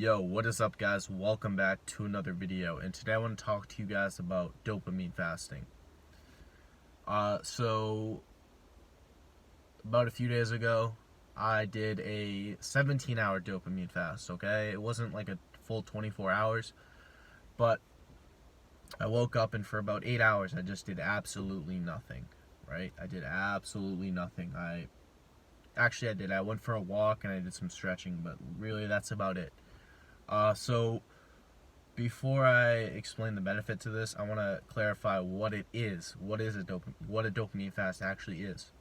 Yo, what is up, guys? Welcome back to another video, and today I want to talk to you guys about dopamine fasting. So about a few days ago, I did a 17-hour dopamine fast, okay? It wasn't like a full 24 hours, but I woke up and for about 8 hours, I just did absolutely nothing, right? I did absolutely nothing. I went for a walk and I did some stretching, but really that's about it. So before I explain the benefit to this, I want to clarify what it is. What a dopamine fast actually is.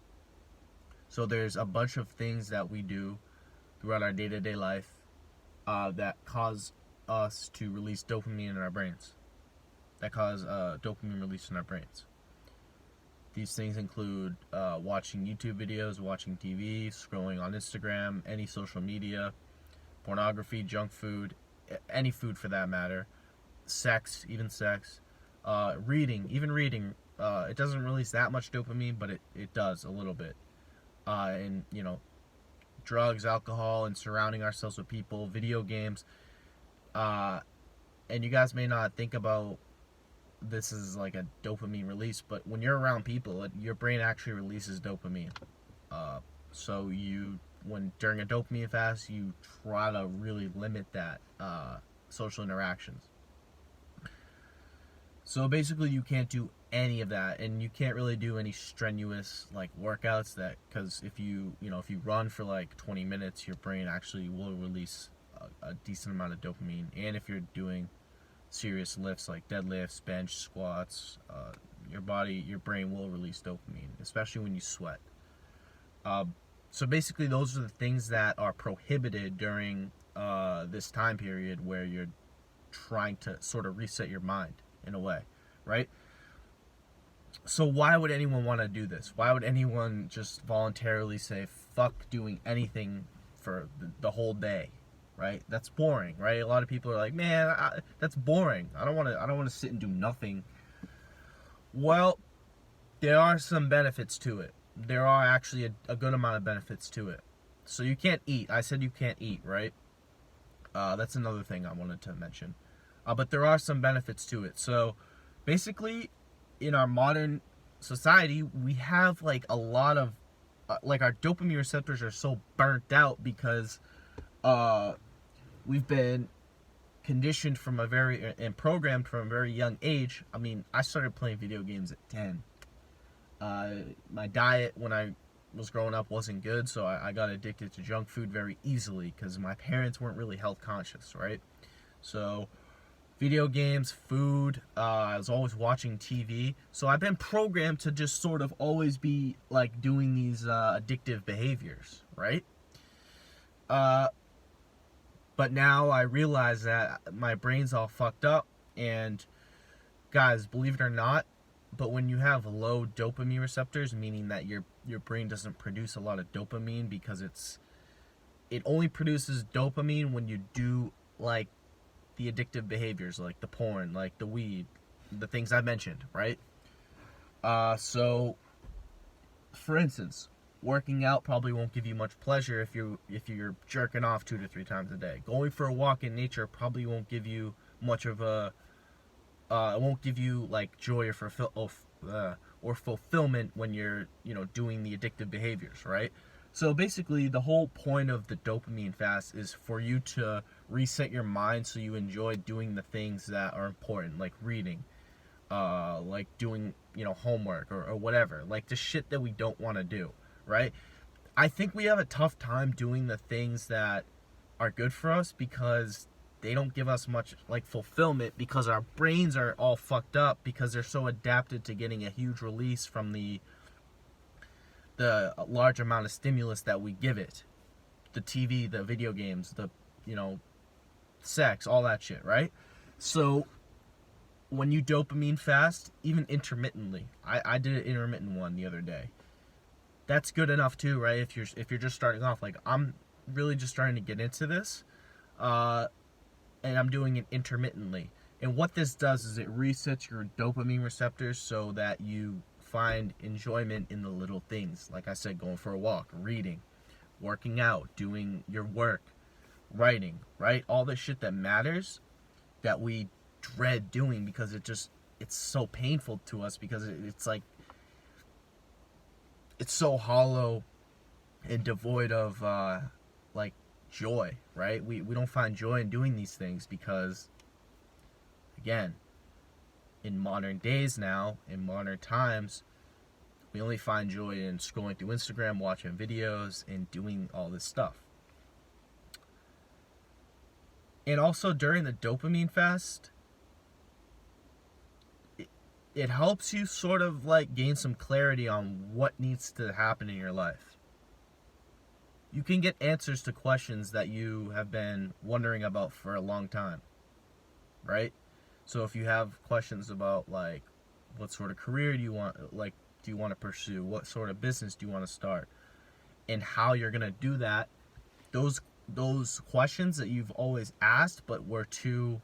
So there's a bunch of things that we do throughout our day-to-day life that cause us to release dopamine in our brains. That cause dopamine release in our brains. These things include watching YouTube videos, watching TV, scrolling on Instagram, any social media, pornography, junk food, any food for that matter, sex, reading, it doesn't release that much dopamine, but it does a little bit, and drugs, alcohol, and surrounding ourselves with people, video games, and you guys may not think about this is like a dopamine release, but when you're around people, your brain actually releases dopamine. So during a dopamine fast, you try to really limit that social interactions. So basically, you can't do any of that, and you can't really do any strenuous like workouts because if you run for like 20 minutes, your brain actually will release a decent amount of dopamine. And if you're doing serious lifts like deadlifts, bench, squats, your brain will release dopamine, especially when you sweat. So basically, those are the things that are prohibited during this time period where you're trying to sort of reset your mind in a way, right? So why would anyone want to do this? Why would anyone just voluntarily say fuck doing anything for the whole day, right? That's boring, right? A lot of people are like, man, that's boring. I don't want to sit and do nothing. Well, there are some benefits to it. There are actually a good amount of benefits to it. So you can't eat. I said you can't eat, right? That's another thing I wanted to mention. But there are some benefits to it. So basically, in our modern society, we have like a lot of like our dopamine receptors are so burnt out because we've been conditioned and programmed from a very young age. I mean, I started playing video games at 10. My diet when I was growing up wasn't good, so I got addicted to junk food very easily because my parents weren't really health conscious, right? So video games, food, I was always watching TV, so I've been programmed to just sort of always be like doing these addictive behaviors, right? But now I realize that my brain's all fucked up, and guys, believe it or not, but when you have low dopamine receptors, meaning that your brain doesn't produce a lot of dopamine because it only produces dopamine when you do like the addictive behaviors, like the porn, like the weed, the things I mentioned, right? So for instance, working out probably won't give you much pleasure if you're jerking off 2 to 3 times a day. Going for a walk in nature probably won't give you much of a it won't give you like joy or fulfillment when you're doing the addictive behaviors, right? So basically, the whole point of the dopamine fast is for you to reset your mind so you enjoy doing the things that are important, like reading, like doing homework or whatever, like the shit that we don't want to do, right? I think we have a tough time doing the things that are good for us because they don't give us much like fulfillment because our brains are all fucked up because they're so adapted to getting a huge release from the large amount of stimulus that we give it. The TV, the video games, the sex, all that shit, right? So when you dopamine fast, even intermittently, I did an intermittent one the other day. That's good enough too, right? If you're just starting off, like I'm really just starting to get into this, and I'm doing it intermittently. And what this does is it resets your dopamine receptors so that you find enjoyment in the little things. Like I said, going for a walk, reading, working out, doing your work, writing, right? All the shit that matters that we dread doing because it's so painful to us because it's like it's so hollow and devoid of like joy, right? We don't find joy in doing these things because, again, in modern days now, in modern times, we only find joy in scrolling through Instagram, watching videos, and doing all this stuff. And also during the dopamine fast, it helps you sort of like gain some clarity on what needs to happen in your life. You can get answers to questions that you have been wondering about for a long time, right? So if you have questions about like what sort of career do you want, like do you want to pursue, what sort of business do you want to start, and how you're gonna do that, those questions that you've always asked but were too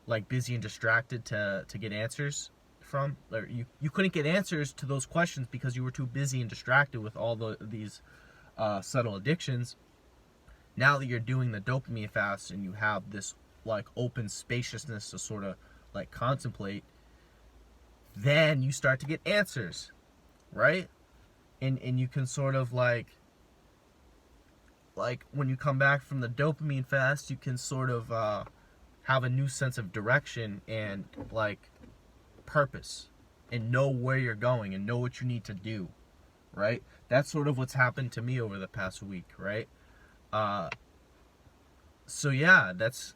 like busy and distracted to get answers from, or you couldn't get answers to those questions because you were too busy and distracted with all these subtle addictions. Now that you're doing the dopamine fast and you have this like open spaciousness to sort of like contemplate, then you start to get answers, right? And you can sort of like when you come back from the dopamine fast, you can sort of have a new sense of direction and like purpose and know where you're going and know what you need to do, right? That's sort of what's happened to me over the past week, right? So yeah, that's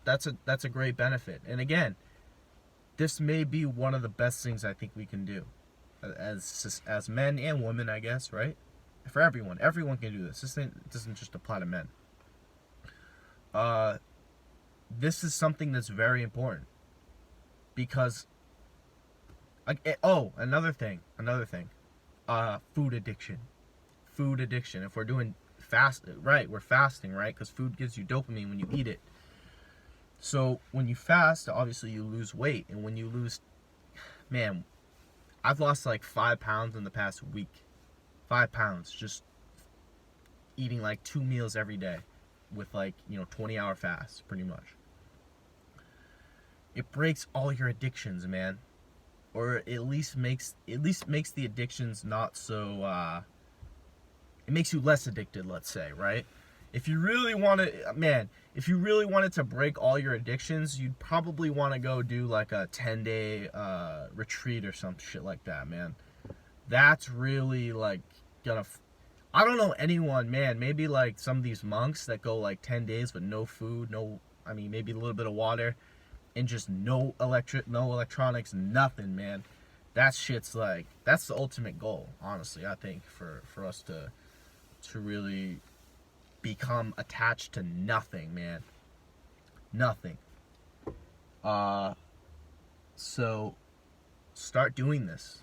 a great benefit. And again, this may be one of the best things I think we can do as men and women, I guess, right? For everyone can do this. This doesn't just apply to men. This is something that's very important because another thing, food addiction. If we're doing we're fasting, right? Because food gives you dopamine when you eat it. So when you fast, obviously you lose weight, and when you lose, man, I've lost like 5 pounds in the past week. 5 pounds just eating like 2 meals every day with like 20-hour fasts, pretty much. It breaks all your addictions, man, or at least makes the addictions not so. It makes you less addicted, let's say, right? If you really wanted to break all your addictions, you'd probably want to go do like a 10-day retreat or some shit like that, man. That's really like gonna. I don't know anyone, man. Maybe like some of these monks that go like 10 days with no food, maybe a little bit of water, and just no electronics, nothing, man. That shit's like, that's the ultimate goal, honestly, I think, for us to really become attached to nothing, man. Nothing. So start doing this.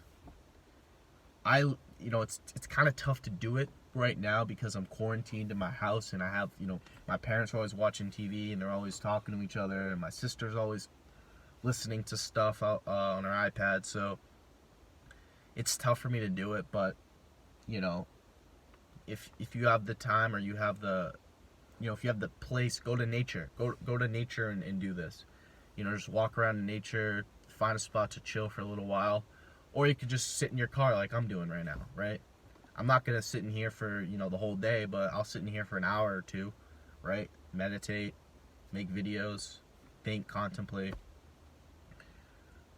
It's kind of tough to do it right now because I'm quarantined in my house and I have, my parents are always watching TV and they're always talking to each other, and my sister's always listening to stuff out on her iPad, so it's tough for me to do it. But if you have the time, or you have the if you have the place, go to nature, go to nature and do this. Just walk around in nature, find a spot to chill for a little while, or you could just sit in your car like I'm doing right now, right? I'm not gonna sit in here for the whole day, but I'll sit in here for an hour or two, right? Meditate, make videos, think, contemplate.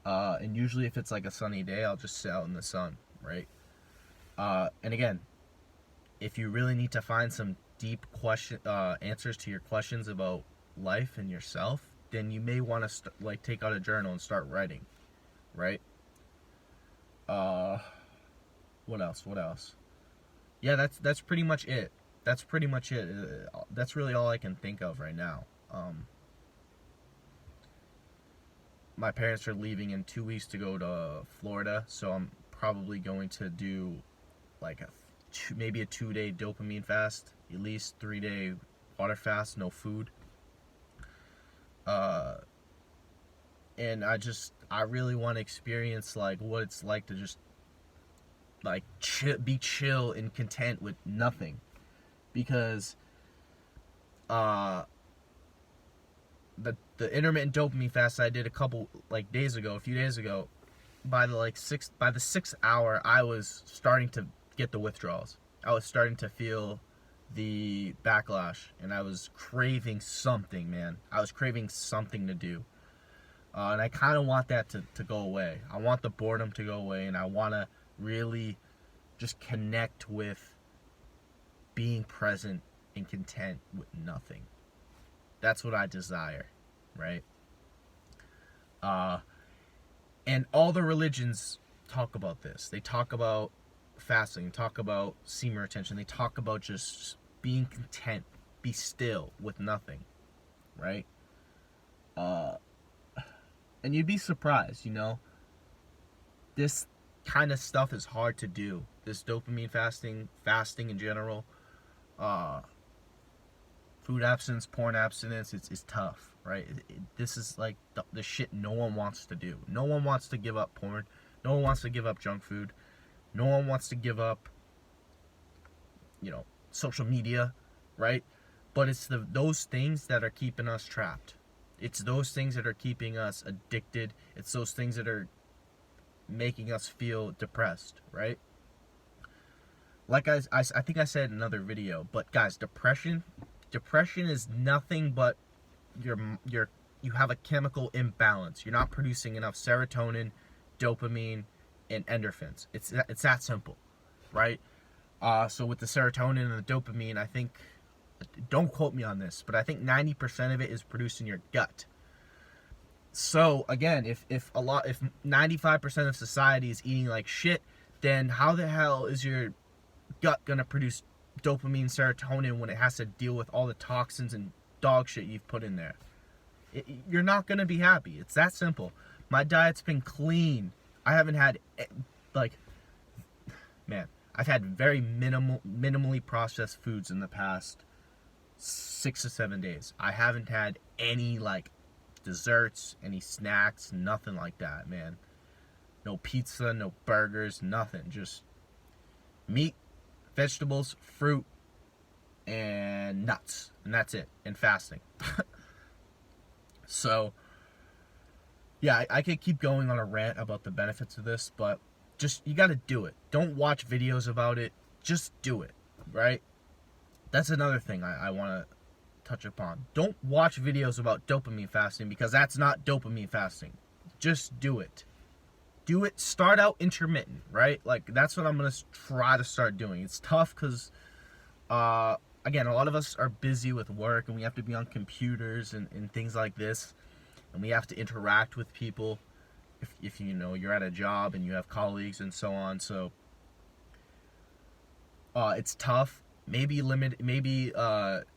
And usually if it's like a sunny day, I'll just sit out in the sun, right? And again, if you really need to find some deep answers to your questions about life and yourself, then you may want to take out a journal and start writing, right? What else? Yeah, that's pretty much it. That's really all I can think of right now. My parents are leaving in 2 weeks to go to Florida, so I'm probably going to do like maybe a 2-day dopamine fast, at least 3-day water fast, no food. And I really want to experience like what it's like to just like be chill and content with nothing, because the intermittent dopamine fast I did a few days ago, by the sixth hour, I was starting to get the withdrawals. I was starting to feel the backlash, and I was craving something, man. I was craving something to do. And I kind of want that to go away. I want the boredom to go away, and I want to really just connect with being present and content with nothing. That's what I desire, right? And all the religions talk about this. They talk about fasting, talk about semen retention. They talk about just being content, be still with nothing, right? And you'd be surprised, this kind of stuff is hard to do. This dopamine fasting in general, food abstinence, porn abstinence, it's tough, right? This is like the shit no one wants to do. No one wants to give up porn. No one wants to give up junk food. No one wants to give up, social media, right? But it's those things that are keeping us trapped. It's those things that are keeping us addicted. It's those things that are making us feel depressed, right? Like I think I said in another video, but guys, depression is nothing but you have a chemical imbalance. You're not producing enough serotonin, dopamine, and endorphins. It's that simple, right? So with the serotonin and the dopamine, I think, don't quote me on this, but I think 90% of it is produced in your gut. So again, if 95% of society is eating like shit, then how the hell is your gut gonna produce dopamine, serotonin when it has to deal with all the toxins and dog shit you've put in there? You're not gonna be happy. It's that simple. My diet's been clean. I haven't had I've had very minimally processed foods in the past 6 to 7 days. I haven't had any desserts, any snacks, nothing like that, man. No pizza, no burgers, nothing. Just meat, vegetables, fruit, and nuts. And that's it. And fasting. So, yeah, I could keep going on a rant about the benefits of this, but you gotta do it. Don't watch videos about it. Just do it, right? That's another thing I want to touch upon. Don't watch videos about dopamine fasting, because that's not dopamine fasting. Just do it. Do it. Start out intermittent, right? That's what I'm going to try to start doing. It's tough because, again, a lot of us are busy with work, and we have to be on computers and things like this, and we have to interact with people if you're at a job and you have colleagues and so on. So it's tough. Maybe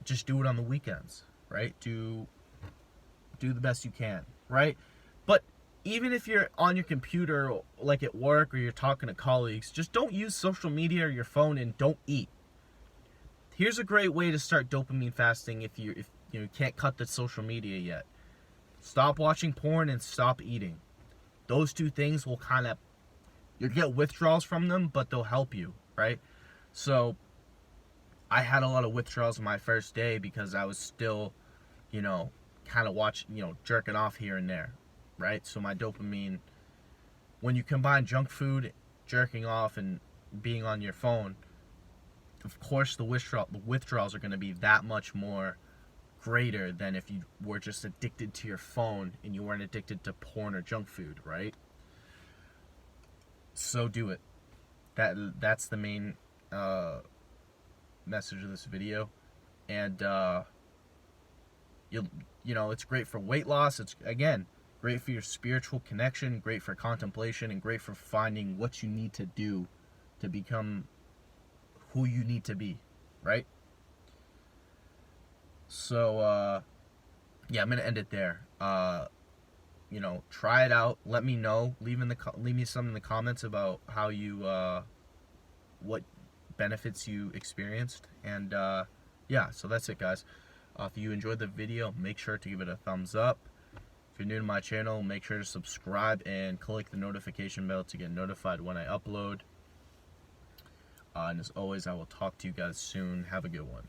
just do it on the weekends, right? Do the best you can, right? But even if you're on your computer, like at work, or you're talking to colleagues, just don't use social media or your phone, and don't eat. Here's a great way to start dopamine fasting if you can't cut the social media yet. Stop watching porn and stop eating. Those two things will you'll get withdrawals from them, but they'll help you, right? So I had a lot of withdrawals my first day because I was still, jerking off here and there, right? So my dopamine, when you combine junk food, jerking off, and being on your phone, of course the withdrawals are going to be that much more greater than if you were just addicted to your phone and you weren't addicted to porn or junk food, right? So do it. That's the main message of this video. And it's great for weight loss. It's, again, great for your spiritual connection, great for contemplation, and great for finding what you need to do to become who you need to be, right? So I'm gonna end it there. Try it out. Let me know. Leave me some in the comments about how you what benefits you experienced. And so that's it, guys. If you enjoyed the video, make sure to give it a thumbs up. If you're new to my channel, make sure to subscribe and click the notification bell to get notified when I upload. And as always, I will talk to you guys soon. Have a good one.